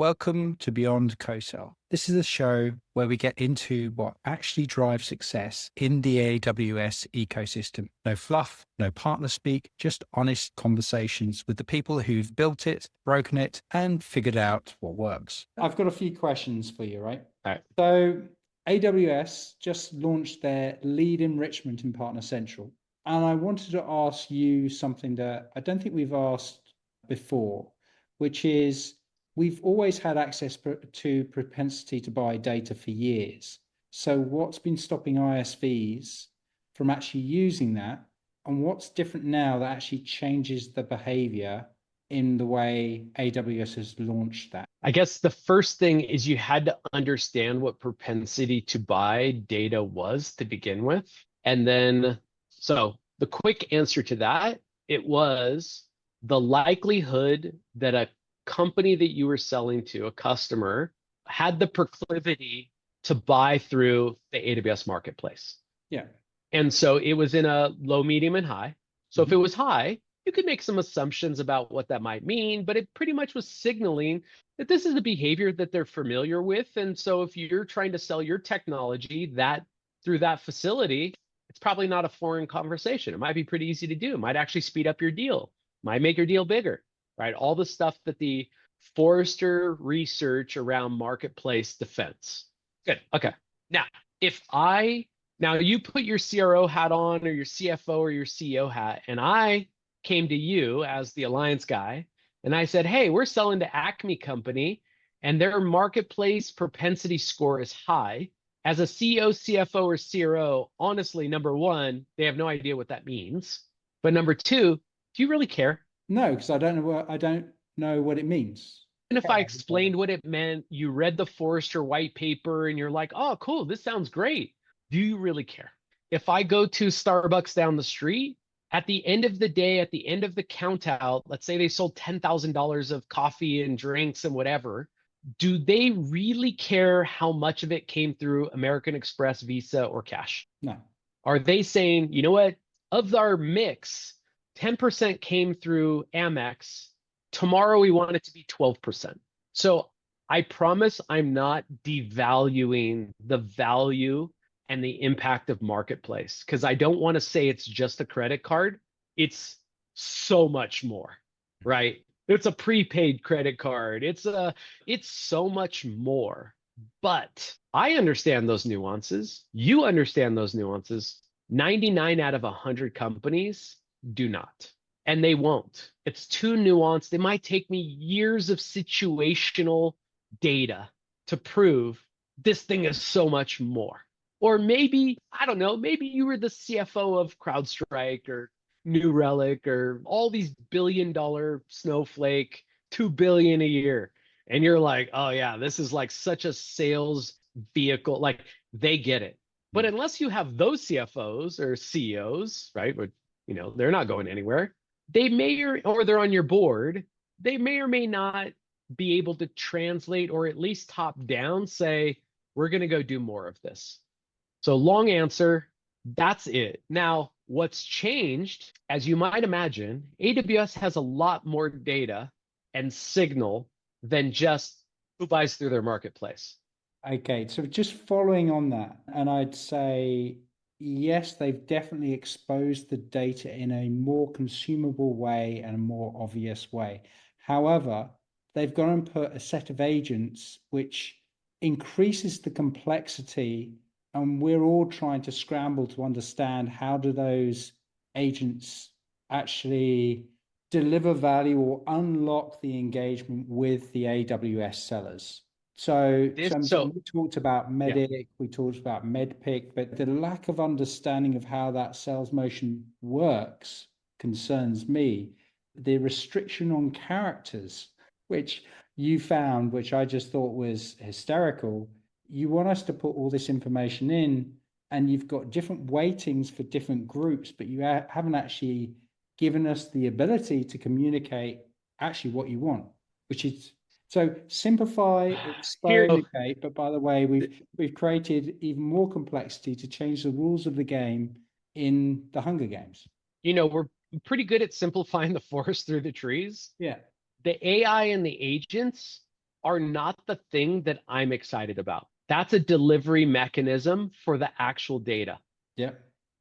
Welcome to Beyond Co-Sell. This is a show where we get into what actually drives success in the AWS ecosystem. No fluff, no partner speak, just honest conversations with the people who've built it, broken it, and figured out what works. I've got a few questions for you, right? All right. So AWS just launched their lead enrichment in Partner Central. And I wanted to ask you something that I don't think we've asked before, which is, we've always had access to propensity to buy data for years. So what's been stopping ISVs from actually using that? And what's different now that actually changes the behavior in the way AWS has launched that? I guess the first thing is you had to understand what propensity to buy data was to begin with. And then, so the quick answer to that, it was the likelihood that a company that you were selling to, a customer, had the proclivity to buy through the AWS Marketplace. Yeah. And so it was in a low, medium, and high. So if it was high, you could make some assumptions about what that might mean, but it pretty much was signaling that this is a behavior that they're familiar with. And so if you're trying to sell your technology that through that facility, it's probably not a foreign conversation. It might be pretty easy to do. It might actually speed up your deal, might make your deal bigger, right? All the stuff that the Forrester research around marketplace defense. Good. Okay. Now you put your CRO hat on or your CFO or your CEO hat, and I came to you as the alliance guy, and I said, hey, we're selling to Acme Company, and their marketplace propensity score is high. As a CEO, CFO, or CRO, honestly, number one, they have no idea what that means. But number two, do you really care? No, because I don't know what it means. And if I explained what it meant, you read the Forrester white paper and you're like, oh, cool, this sounds great. Do you really care? If I go to Starbucks down the street, at the end of the day, at the end of the count out, let's say they sold $10,000 of coffee and drinks and whatever, do they really care how much of it came through American Express, Visa, or cash? No. Are they saying, you know what, of our mix, 10% came through Amex. Tomorrow we want it to be 12%. So I promise I'm not devaluing the value and the impact of marketplace, because I don't want to say it's just a credit card. It's so much more, right? It's a prepaid credit card. It's so much more. But I understand those nuances. You understand those nuances. 99 out of 100 companies do not. And they won't. It's too nuanced. It might take me years of situational data to prove this thing is so much more. Or maybe, I don't know, maybe you were the CFO of CrowdStrike or New Relic or all these billion-dollar Snowflake, 2 billion a year. And you're like, oh yeah, this is like such a sales vehicle. Like they get it. But unless you have those CFOs or CEOs, right? But, they're not going anywhere. They may or they're on your board. They may or may not be able to translate or at least top down say, we're going to go do more of this. So long answer, that's it. Now, what's changed, as you might imagine, AWS has a lot more data and signal than just who buys through their marketplace. Okay, so just following on that, and I'd say, yes, they've definitely exposed the data in a more consumable way and a more obvious way. However, they've gone and put a set of agents which increases the complexity, and we're all trying to scramble to understand how do those agents actually deliver value or unlock the engagement with the AWS sellers. So we talked about Medic, we talked about MedPick, but the lack of understanding of how that sales motion works concerns me. The restriction on characters, which you found, which I just thought was hysterical. You want us to put all this information in, and you've got different weightings for different groups, but you haven't actually given us the ability to communicate actually what you want, which is so simplify, expose, educate. But by the way, we've created even more complexity to change the rules of the game in the Hunger Games. We're pretty good at simplifying the forest through the trees. Yeah. The AI and the agents are not the thing that I'm excited about. That's a delivery mechanism for the actual data. Yeah.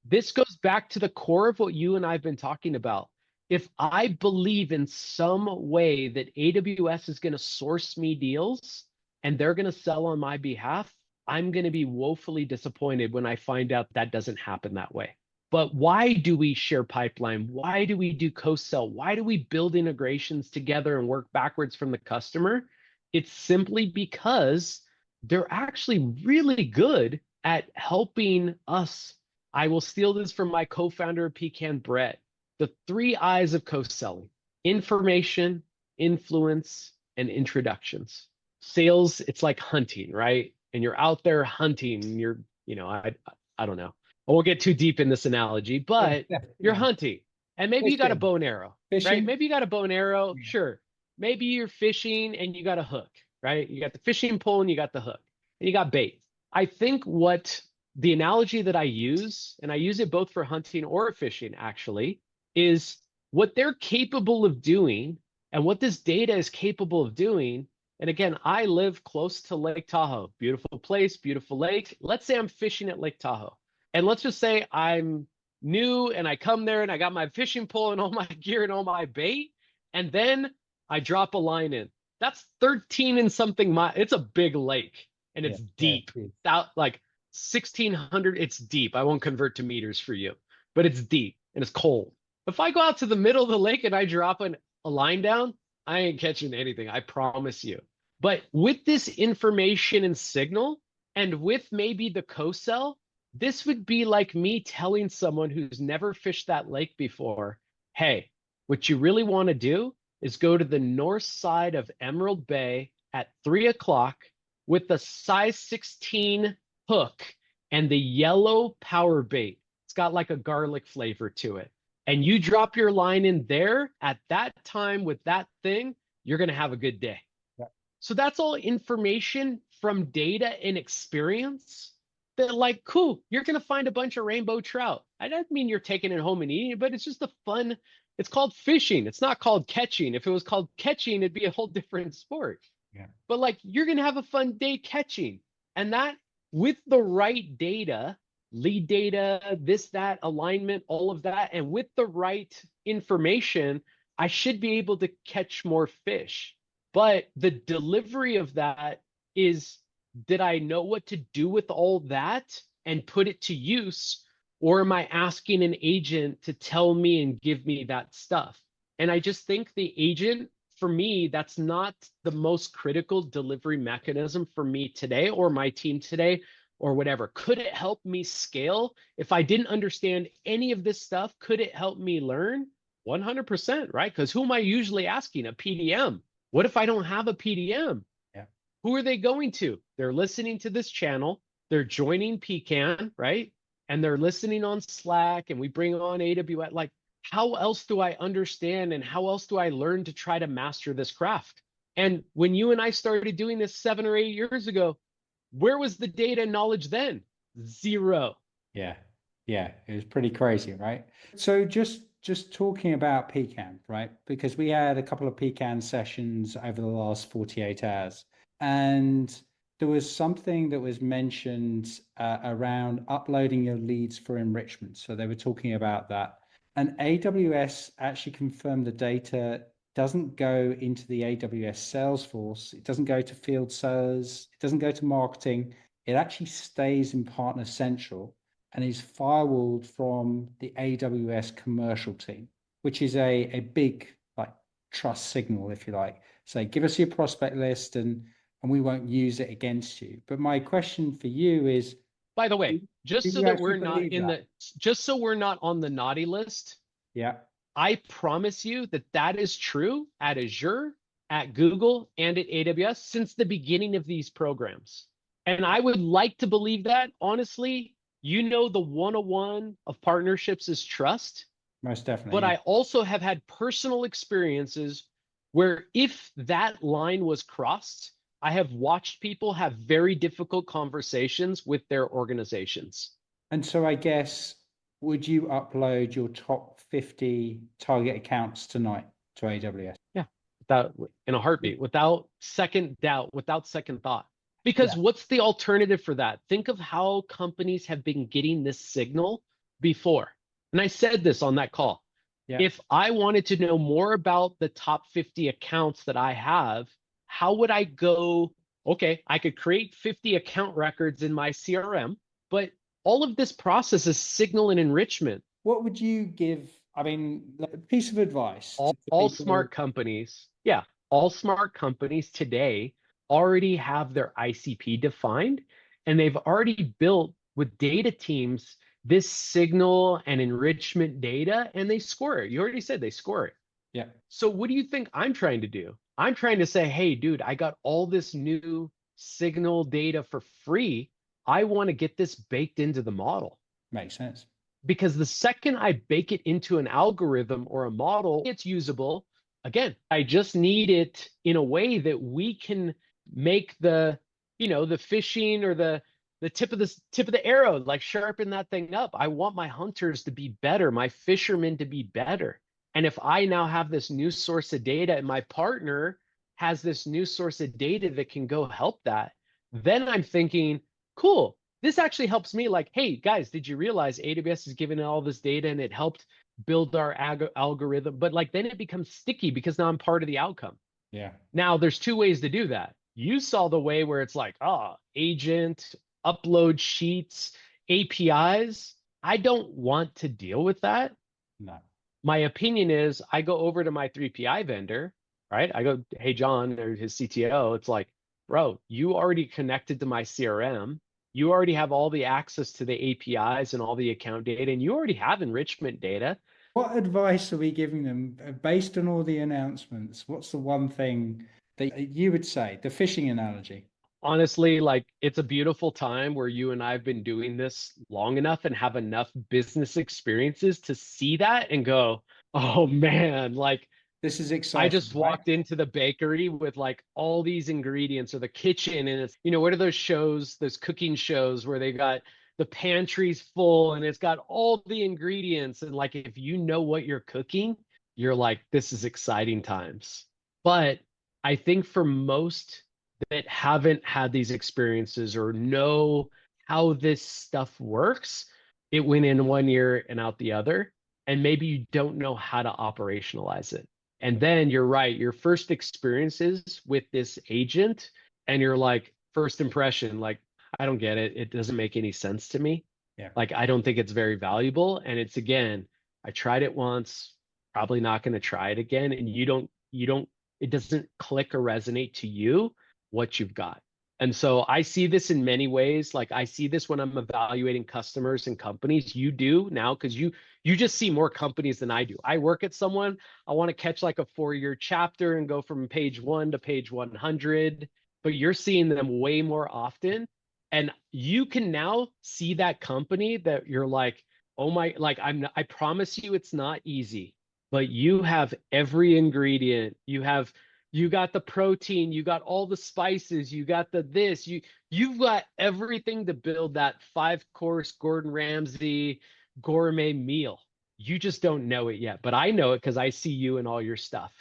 This goes back to the core of what you and I have been talking about. If I believe in some way that AWS is going to source me deals and they're going to sell on my behalf, I'm going to be woefully disappointed when I find out that doesn't happen that way. But why do we share pipeline? Why do we do co-sell? Why do we build integrations together and work backwards from the customer? It's simply because they're actually really good at helping us. I will steal this from my co-founder of Pecan, Brett. The three I's of co-selling: information, influence, and introductions. Sales, it's like hunting, right? And you're out there hunting. I don't know. I won't get too deep in this analogy, but you're Yeah. hunting. And maybe you got a Fishing. bow and arrow, right? Fishing. Maybe you got a bow and arrow, Yeah. sure. Maybe you're fishing and you got a hook, right? You got the fishing pole and you got the hook and you got bait. I think what the analogy that I use, and I use it both for hunting or fishing actually, is what they're capable of doing and what this data is capable of doing. And again, I live close to Lake Tahoe, beautiful place, beautiful lake. Let's say I'm fishing at Lake Tahoe. And let's just say I'm new and I come there and I got my fishing pole and all my gear and all my bait. And then I drop a line in. That's 13 and something miles. It's a big lake and Yeah. it's Yeah. deep. Out like 1600, it's deep. I won't convert to meters for you, but it's deep and it's cold. If I go out to the middle of the lake and I drop a line down, I ain't catching anything. I promise you. But with this information and signal, and with maybe the co-sell, this would be like me telling someone who's never fished that lake before, hey, what you really want to do is go to the north side of Emerald Bay at 3 o'clock with the size 16 hook and the yellow power bait. It's got like a garlic flavor to it. And you drop your line in there at that time with that thing, you're going to have a good day. Yeah. So that's all information from data and experience that, like, cool, you're going to find a bunch of rainbow trout. I don't mean you're taking it home and eating it, but it's just a fun, it's called fishing. It's not called catching. If it was called catching, it'd be a whole different sport. Yeah. But like, you're going to have a fun day catching. And that, with the right data, lead data, this, that, alignment, all of that, and with the right information, I should be able to catch more fish. But the delivery of that is, did I know what to do with all that and put it to use? Or am I asking an agent to tell me and give me that stuff? And I just think the agent, for me, that's not the most critical delivery mechanism for me today or my team today or whatever. Could it help me scale? If I didn't understand any of this stuff, could it help me learn? 100%, right? Because who am I usually asking? A PDM. What if I don't have a PDM? Yeah. Who are they going to? They're listening to this channel. They're joining Pecan, right? And they're listening on Slack, and we bring on AWS. Like, how else do I understand and how else do I learn to try to master this craft? And when you and I started doing this 7 or 8 years ago, where was the data and knowledge then? Zero. Yeah. Yeah. It was pretty crazy, right? So just talking about Pecan, right? Because we had a couple of Pecan sessions over the last 48 hours. And there was something that was mentioned around uploading your leads for enrichment. So they were talking about that. And AWS actually confirmed the data doesn't go into the AWS Salesforce. It doesn't go to field sales. It doesn't go to marketing. It actually stays in Partner Central and is firewalled from the AWS commercial team, which is a big like trust signal, if you like. Say, give us your prospect list and we won't use it against you. But my question for you is, By the way, do you actually believe that? just so we're not on the naughty list, Yeah. I promise you that that is true at Azure, at Google, and at AWS since the beginning of these programs. And I would like to believe that, honestly, the 101 of partnerships is trust. Most definitely. But Yeah. I also have had personal experiences where if that line was crossed, I have watched people have very difficult conversations with their organizations. And so I guess, would you upload your top 50 target accounts tonight to AWS? Yeah, without in a heartbeat, without second doubt, without second thought. Yeah. Because what's the alternative for that? Think of how companies have been getting this signal before. And I said this on that call. Yeah. If I wanted to know more about the top 50 accounts that I have, how would I go? Okay, I could create 50 account records in my CRM, but all of this process is signal and enrichment. What would you give? I mean, like, a piece of advice all, to all people. smart companies, yeah, all smart companies today already have their ICP defined, and they've already built with data teams this signal and enrichment data, and they score it. You already said they score it. Yeah. So what do you think I'm trying to do? I'm trying to say, hey, dude, I got all this new signal data for free. I want to get this baked into the model. Makes sense. Because the second I bake it into an algorithm or a model, it's usable. Again, I just need it in a way that we can make the fishing or the tip of the arrow, like sharpen that thing up. I want my hunters to be better, my fishermen to be better. And if I now have this new source of data and my partner has this new source of data that can go help that, then I'm thinking, cool, this actually helps me. Like, hey guys, did you realize AWS is giving all this data and it helped build our algorithm? But like, then it becomes sticky because now I'm part of the outcome. Yeah. Now there's two ways to do that. You saw the way where it's like, agent, upload sheets, APIs. I don't want to deal with that. No. My opinion is I go over to my 3PI vendor, right? I go, hey, John, or his CTO, it's like, bro, you already connected to my CRM. You already have all the access to the APIs and all the account data, and you already have enrichment data. What advice are we giving them based on all the announcements? What's the one thing that you would say? The fishing analogy. Honestly, like it's a beautiful time where you and I have been doing this long enough and have enough business experiences to see that and go, oh man, like This is I exciting, just right? walked into the bakery with like all these ingredients or the kitchen, and it's what are those shows, those cooking shows where they got the pantry's full and it's got all the ingredients. And like, if you know what you're cooking, you're like, this is exciting times. But I think for most that haven't had these experiences or know how this stuff works, it went in one ear and out the other. And maybe you don't know how to operationalize it. And then you're right, your first experiences with this agent, and you're like, first impression, like, I don't get it. It doesn't make any sense to me. Yeah. Like, I don't think it's very valuable. And it's again, I tried it once, probably not going to try it again. And it doesn't click or resonate to you what you've got. And so I see this in many ways. Like I see this when I'm evaluating customers and companies. You do now because you just see more companies than I do. I work at someone, I want to catch like a 4-year chapter and go from page 1 to page 100, but you're seeing them way more often. And you can now see that company that you're like, oh my, like I promise you it's not easy, but you have every ingredient. You got the protein, you got all the spices, you got the this, you've got everything to build that 5-course Gordon Ramsay gourmet meal. You just don't know it yet, but I know it because I see you and all your stuff.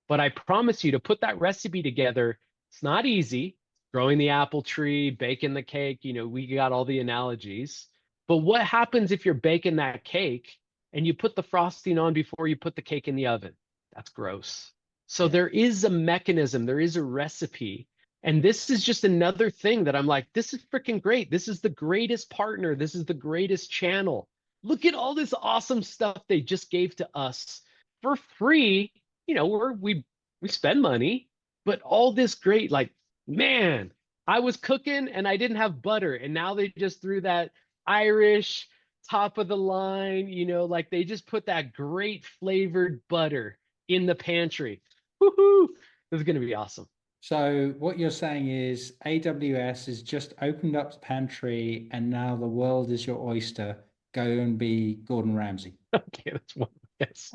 But I promise you to put that recipe together, it's not easy. Growing the apple tree, baking the cake, we got all the analogies. But what happens if you're baking that cake and you put the frosting on before you put the cake in the oven? That's gross. So Yeah. there is a mechanism, there is a recipe. And this is just another thing that I'm like, this is freaking great. This is the greatest partner. This is the greatest channel. Look at all this awesome stuff they just gave to us for free. We spend money, but all this great, like, man, I was cooking and I didn't have butter. And now they just threw that Irish top of the line, like they just put that great flavored butter in the pantry. Woohoo! This is going to be awesome. So what you're saying is AWS has just opened up the pantry and now the world is your oyster. Go and be Gordon Ramsay. Okay, that's one. Yes.